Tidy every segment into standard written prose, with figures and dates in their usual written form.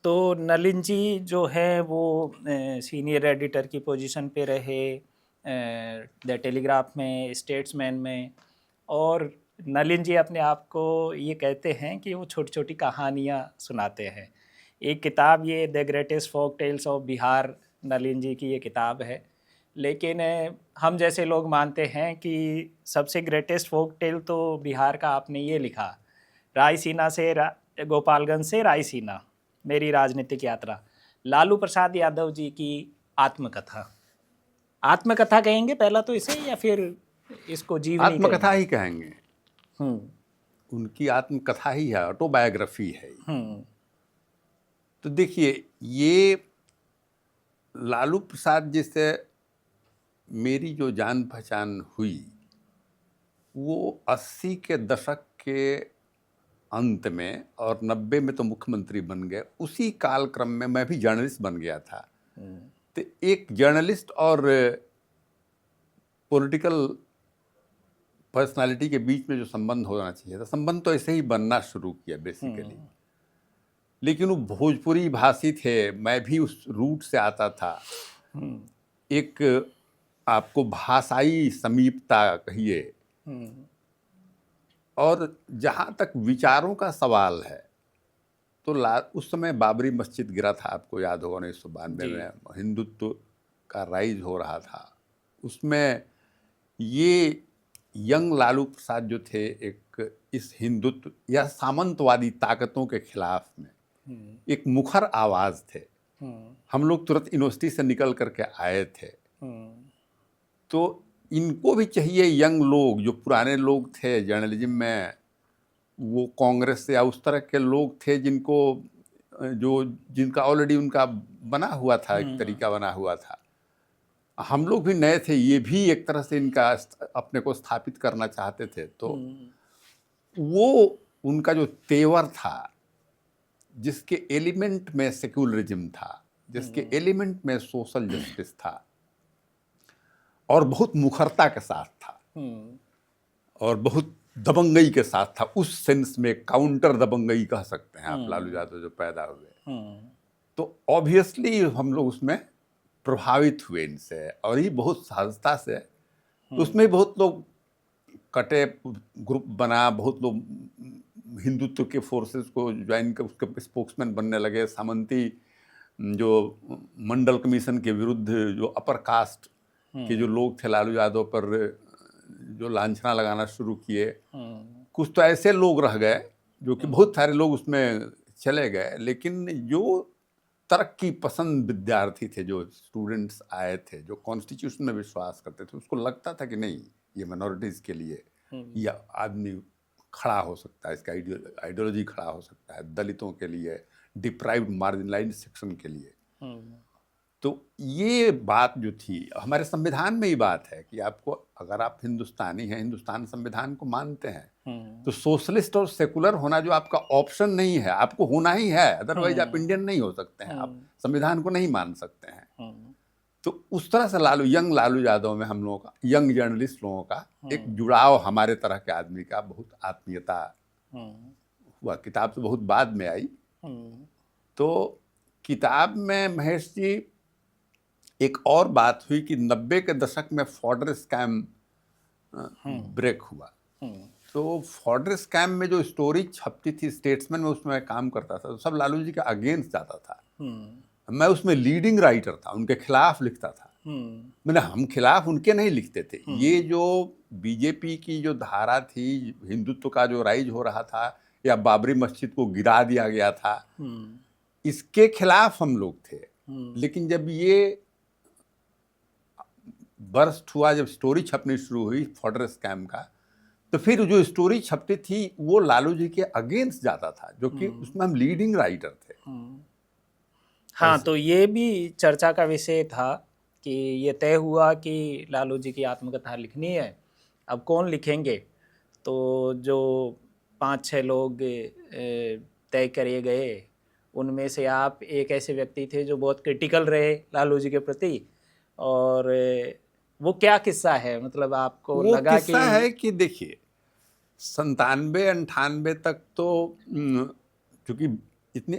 तो नलिन जी जो है वो सीनियर एडिटर की पोजीशन पे रहे द टेलीग्राफ में, स्टेट्समैन में। और नलिन जी अपने आप को ये कहते हैं कि वो छोटी छोटी कहानियाँ सुनाते हैं। एक किताब ये the greatest folk tales of Bihar Nalin ji की ये किताब है। लेकिन हम जैसे लोग मानते हैं कि सबसे ग्रेटेस्ट फोक टेल तो बिहार का आपने ये लिखा, रायसीना से गोपालगंज से रायसीना, मेरी राजनीतिक यात्रा, लालू प्रसाद यादव जी की आत्मकथा। आत्मकथा कहेंगे पहला तो इसे, या फिर इसको जीवनी आत्मकथा कहेंगे? ही कहेंगे। उनकी आत्मकथा ही है, ऑटोबायोग्राफी है। तो देखिए, ये लालू प्रसाद जी से मेरी जो जान पहचान हुई वो 80 के दशक के अंत में, और 90 में तो मुख्यमंत्री बन गए। उसी कालक्रम में मैं भी जर्नलिस्ट बन गया था। तो एक जर्नलिस्ट और पॉलिटिकल पर्सनालिटी के बीच में जो संबंध होना चाहिए था, संबंध तो ऐसे ही बनना शुरू किया बेसिकली। लेकिन वो भोजपुरी भाषी थे, मैं भी उस रूट से आता था। एक आपको भाषाई समीपता कहिए। और जहाँ तक विचारों का सवाल है तो उस समय बाबरी मस्जिद गिरा था, आपको याद होगा 1992 में, हिंदुत्व का राइज हो रहा था। उसमें ये यंग लालू प्रसाद जो थे, एक इस हिंदुत्व या सामंतवादी ताकतों के खिलाफ में एक मुखर आवाज थे। हम लोग तुरंत यूनिवर्सिटी से निकल करके आए थे। तो इनको भी चाहिए, यंग लोग जो पुराने लोग थे जर्नलिज्म में, वो कांग्रेस या उस तरह के लोग थे जिनका ऑलरेडी उनका बना हुआ था, एक तरीका बना हुआ था। हम लोग भी नए थे, ये भी एक तरह से इनका अपने को स्थापित करना चाहते थे। तो वो उनका जो तेवर था, जिसके एलिमेंट में सेक्युलरिज्म था, जिसके एलिमेंट में सोशल जस्टिस था, और बहुत मुखरता के साथ था, और बहुत दबंगई के साथ था। उस सेंस में काउंटर दबंगई कह सकते हैं आप, लालू यादव जो पैदा हुए। तो ऑब्वियसली हम लोग उसमें प्रभावित हुए इनसे, और ये बहुत सहजता से। उसमें बहुत लोग कटे, ग्रुप बना, बहुत लोग हिंदुत्व के फोर्सेस को ज्वाइन कर उसके स्पोक्समैन बनने लगे। सामंती जो मंडल कमीशन के विरुद्ध जो अपर कास्ट के जो लोग थे, लालू यादव पर जो लांछना लगाना शुरू किए। कुछ तो ऐसे लोग रह गए जो कि बहुत सारे लोग उसमें चले गए, लेकिन जो तरक्की पसंद विद्यार्थी थे, जो स्टूडेंट्स आए थे, जो कॉन्स्टिट्यूशन में विश्वास करते थे, उसको लगता था कि नहीं, ये माइनॉरिटीज के लिए या आदमी खड़ा हो सकता है, इसका आइडियोलॉजी खड़ा हो सकता है, दलितों के लिए, डिप्राइव्ड मार्जिनलाइज्ड सेक्शन के लिए। तो ये बात जो थी, हमारे संविधान में ही बात है कि आपको, अगर आप हिंदुस्तानी हैं, हिंदुस्तान संविधान को मानते हैं, तो सोशलिस्ट और सेकुलर होना जो आपका ऑप्शन नहीं है, आपको होना ही है। अदरवाइज आप इंडियन नहीं हो सकते हैं, आप संविधान को नहीं मान सकते हैं। तो उस तरह से यंग लालू यादव में हम लोगों का, यंग जर्नलिस्ट लोगों का एक जुड़ाव, हमारे तरह के आदमी का बहुत आत्मीयता हुआ। किताब तो बहुत बाद में आई। तो किताब में महेश जी एक और बात हुई कि 90 के दशक में फॉर्डर स्कैम ब्रेक हुआ। तो फॉर्डर स्कैम में जो स्टोरी छपती थी स्टेट्समैन में, उसमें मैं काम करता था, तो सब लालू जी के अगेंस्ट जाता था। मैं उसमें लीडिंग राइटर था, उनके खिलाफ लिखता था। मैंने, हम खिलाफ उनके नहीं लिखते थे। ये जो बीजेपी की जो धारा थी, हिंदुत्व का जो राइज हो रहा था, या बाबरी मस्जिद को गिरा दिया गया था, इसके खिलाफ हम लोग थे। लेकिन जब ये बर्स्ट हुआ, जब स्टोरी छपनी शुरू हुई फॉर्डर स्कैम का, तो फिर जो स्टोरी छपती थी वो लालू जी के अगेंस्ट जाता था, जो कि उसमें हम लीडिंग राइटर थे। हाँ, तो ये भी चर्चा का विषय था कि ये तय हुआ कि लालू जी की आत्मकथा लिखनी है। अब कौन लिखेंगे? तो जो 5-6 लोग तय करे गए, उनमें से आप एक ऐसे व्यक्ति थे जो बहुत क्रिटिकल रहे लालू जी के प्रति। और वो क्या किस्सा है, मतलब आपको वो लगा किस्सा है कि देखिए, 97-98 तक तो, क्योंकि इतनी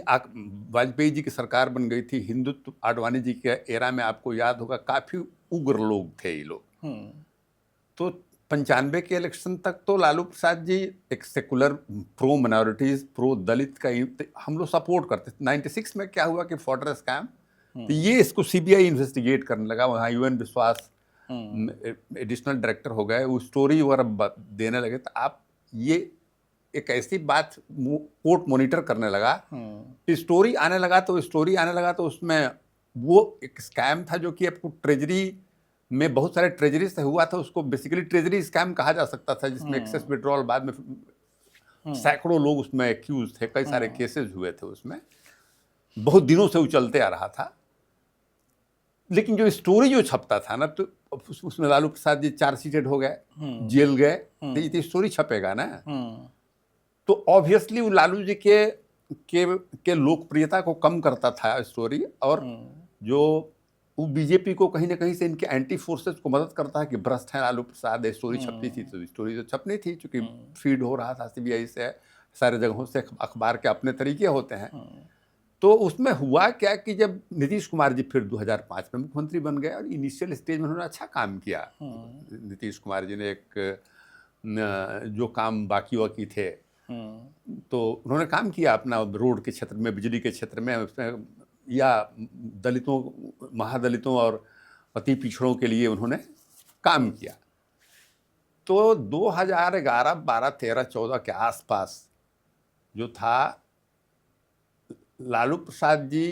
वाजपेयी जी की सरकार बन गई थी, हिंदुत्व आडवाणी जी के एरा में आपको याद होगा काफ़ी उग्र लोग थे ये लोग। तो 95 के इलेक्शन तक तो लालू प्रसाद जी एक सेकुलर, प्रो माइनॉरिटीज, प्रो दलित का हम लोग सपोर्ट करते थे। 96 में क्या हुआ कि फॉर्डर स्कैम, तो ये इसको सीबीआई इन्वेस्टिगेट करने लगा, वहाँ यूएन विश्वास एडिशनल डायरेक्टर हो गए, वो स्टोरी वगैरह देने लगे। तो आप ये एक ऐसी बात कोर्ट मॉनिटर करने लगा, स्टोरी आने लगा तो उसमें वो एक स्कैम था जो कि आपको ट्रेजरी में बहुत सारे ट्रेजरी से हुआ था, उसको बेसिकली ट्रेजरी स्कैम कहा जा सकता था, जिसमें एक्सेस विड्रॉल, बाद में सैकड़ों लोग उसमें एक्यूज थे, कई सारे केसेस हुए थे उसमें, बहुत दिनों से वो चलते आ रहा था। लेकिन जो स्टोरी जो छपता था ना, तो उसमें लालू प्रसाद जी चार्जशीटेड हो गए, जेल गए, तो ये स्टोरी छपेगा ना, तो ऑब्वियसली वो लालू जी के लोकप्रियता को कम करता था स्टोरी, और जो वो बीजेपी को कहीं ना कहीं से इनके एंटी फोर्सेस को मदद करता है कि भ्रष्ट है लालू प्रसाद। स्टोरी छपती थी तो स्टोरी तो छपनी थी, चूंकि फीड हो रहा था सीबीआई से, सारे जगहों से, अखबार के अपने तरीके होते हैं। तो उसमें हुआ क्या कि जब नीतीश कुमार जी फिर 2005 में मुख्यमंत्री बन गए, और इनिशियल स्टेज में उन्होंने अच्छा काम किया। नीतीश कुमार जी ने एक जो काम बाकी थे, तो उन्होंने काम किया अपना, रोड के क्षेत्र में, बिजली के क्षेत्र में, उसमें, या दलितों, महादलितों और अति पिछड़ों के लिए उन्होंने काम किया। तो 2011, 12, 13, 14 के आसपास जो था, लालू प्रसाद जी,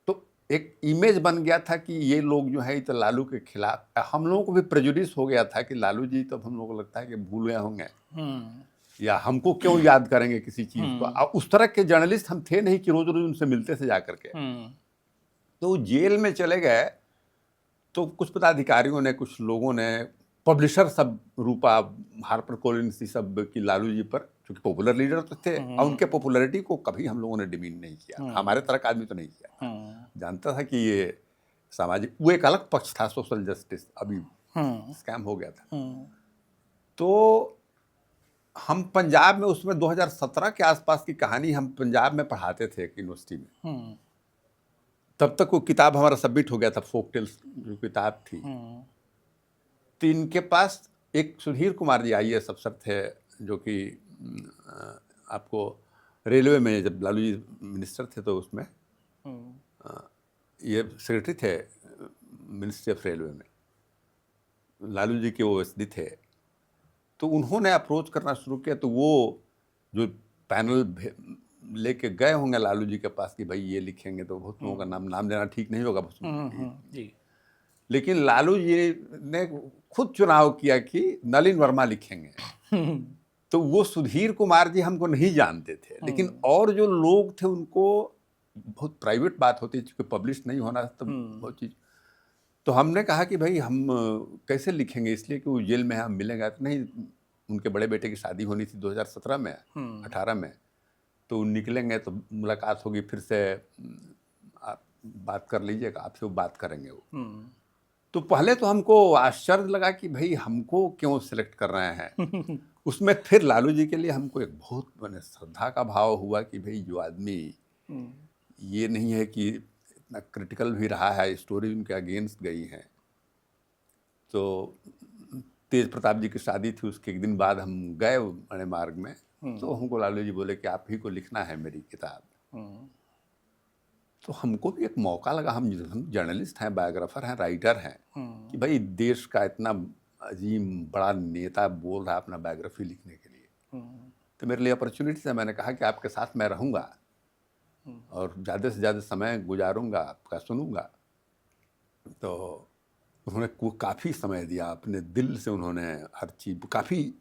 तो एक इमेज बन गया था कि ये लोग जो है तो लालू के खिलाफ, हम लोगों को भी प्रेजुडिस हो गया था कि लालू जी तो हम लोगों को लगता है कि भूल गए होंगे, या हमको क्यों याद करेंगे किसी चीज को। अब उस तरह के जर्नलिस्ट हम थे नहीं कि रोज रोज उनसे मिलते थे जाकर के। तो जेल में चले गए, तो कुछ पदाधिकारियों ने, कुछ लोगों ने, पब्लिशर सब, रूपा, हार्पर कोलिन्स, सब की लालू जी पर, क्योंकि पॉपुलर लीडर तो थे, और उनके पॉपुलैरिटी को कभी हम लोगों ने डिमीन नहीं किया, हमारे तरह का आदमी तो नहीं किया, जानता था कि ये सामाजिक, वो एक अलग पक्ष था, सोशल जस्टिस, अभी स्कैम हो गया था। तो हम पंजाब में उसमें 2017 के आसपास की कहानी हम पंजाब में पढ़ाते थे यूनिवर्सिटी में, तब तक वो किताब हमारा सबमिट हो गया था, फोक टेल्स जो किताब थी। तो इनके पास एक सुधीर कुमार जी IAS अफसर थे, जो कि आपको रेलवे में, जब लालू जी मिनिस्टर थे तो उसमें ये सेक्रेटरी थे मिनिस्ट्री ऑफ रेलवे में, लालू जी के वो SD थे। तो उन्होंने अप्रोच करना शुरू किया, तो वो जो पैनल लेके गए होंगे लालू जी के पास कि भाई ये लिखेंगे, तो बहुत लोगों का नाम लेना ठीक नहीं होगा जी, लेकिन लालू जी ने खुद चुनाव किया कि नलिन वर्मा लिखेंगे। तो वो सुधीर कुमार जी हमको नहीं जानते थे, लेकिन और जो लोग थे उनको, बहुत प्राइवेट बात होती है, क्योंकि पब्लिश नहीं होना तो बहुत चीज़। तो हमने कहा कि भाई हम कैसे लिखेंगे, इसलिए कि वो जेल में हम मिलेंगे तो नहीं। उनके बड़े बेटे की शादी होनी थी 2017 में, 18 में, तो निकलेंगे तो मुलाकात होगी, फिर से आप बात कर लीजिएगा, आपसे वो बात करेंगे वो। तो पहले तो हमको आश्चर्य लगा कि भाई हमको क्यों सिलेक्ट कर रहे हैं। उसमें फिर लालू जी के लिए हमको एक बहुत मैंने श्रद्धा का भाव हुआ कि भाई जो आदमी ये नहीं है कि इतना क्रिटिकल भी रहा है, स्टोरी उनके अगेंस्ट गई है। तो तेज प्रताप जी की शादी थी, उसके एक दिन बाद हम गए बड़े मार्ग में, तो हमको लालू जी बोले कि आप ही को लिखना है मेरी किताब। तो हमको भी एक मौका लगा, हम जर्नलिस्ट हैं, बायोग्राफर हैं, राइटर हैं, कि भाई देश का इतना अजीम बड़ा नेता बोल रहा है अपना बायोग्राफी लिखने के लिए, तो मेरे लिए अपॉर्चुनिटी है। मैंने कहा कि आपके साथ मैं रहूँगा और ज़्यादा से ज़्यादा समय गुजारूंगा, आपका सुनूंगा। तो उन्होंने काफ़ी समय दिया, अपने दिल से उन्होंने हर चीज़, काफ़ी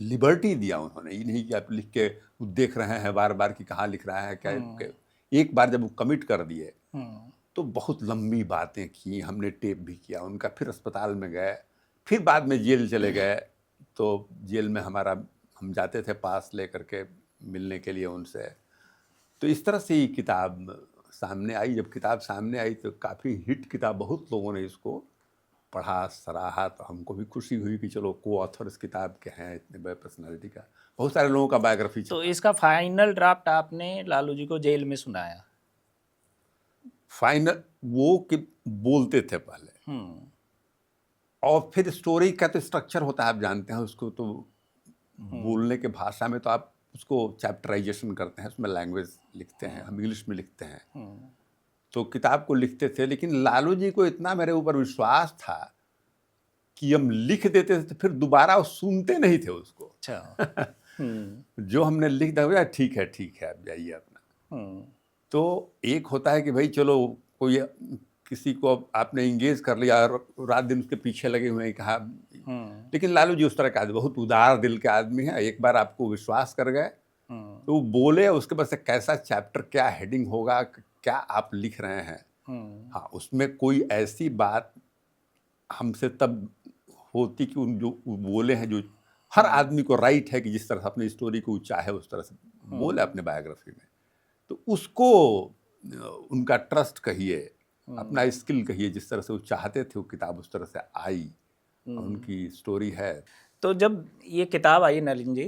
लिबर्टी दिया उन्होंने। ये नहीं कि आप लिख के देख रहे हैं बार बार कि कहाँ लिख रहा है क्या। एक बार जब वो कमिट कर दिए तो बहुत लंबी बातें की, हमने टेप भी किया उनका, फिर अस्पताल में गए, फिर बाद में जेल चले गए। तो जेल में हम जाते थे पास लेकर के मिलने के लिए उनसे। तो इस तरह से ये किताब सामने आई। जब किताब सामने आई तो काफ़ी हिट किताब, बहुत लोगों ने इसको पढ़ा, सराहा, तो हमको भी खुशी हुई कि चलो को ऑथर इस किताब के हैं, इतने बड़े पर्सनालिटी का। बहुत सारे लोगों का बायोग्राफी तो छपा। इसका फाइनल ड्राफ्ट आपने लालू जी को जेल में सुनाया? फाइनल वो कि बोलते थे पहले, और फिर स्टोरी का तो स्ट्रक्चर होता है, आप जानते हैं उसको, तो बोलने के भाषा में तो आप उसको चैप्टराइजेशन करते हैं, उसमें लैंग्वेज लिखते हैं, हम इंग्लिश में लिखते हैं, तो किताब को लिखते थे। लेकिन लालू जी को इतना मेरे ऊपर विश्वास था कि हम लिख देते थे तो फिर दोबारा वो सुनते नहीं थे उसको। अच्छा। जो हमने लिख दिया, ठीक है आप जाइए अपना। तो एक होता है कि भाई चलो कोई किसी को आपने इंगेज कर लिया और रात दिन उसके पीछे लगे हुए हैं, कहा। लेकिन लालू जी उस तरह का आदमी, बहुत उदार दिल के आदमी है। एक बार आपको विश्वास कर गए तो वो बोले, उसके बाद से कैसा चैप्टर, क्या हेडिंग होगा, क्या आप लिख रहे हैं, हाँ, उसमें कोई ऐसी बात हमसे तब होती कि उन जो बोले हैं, जो हर आदमी को राइट है कि जिस तरह से अपनी स्टोरी को चाहे उस तरह से बोले अपने बायोग्राफी में, तो उसको उनका ट्रस्ट कहिए, अपना स्किल कहिए, जिस तरह से वो चाहते थे वो किताब उस तरह से आई, उनकी स्टोरी है। तो जब ये किताब आई नलिन जी,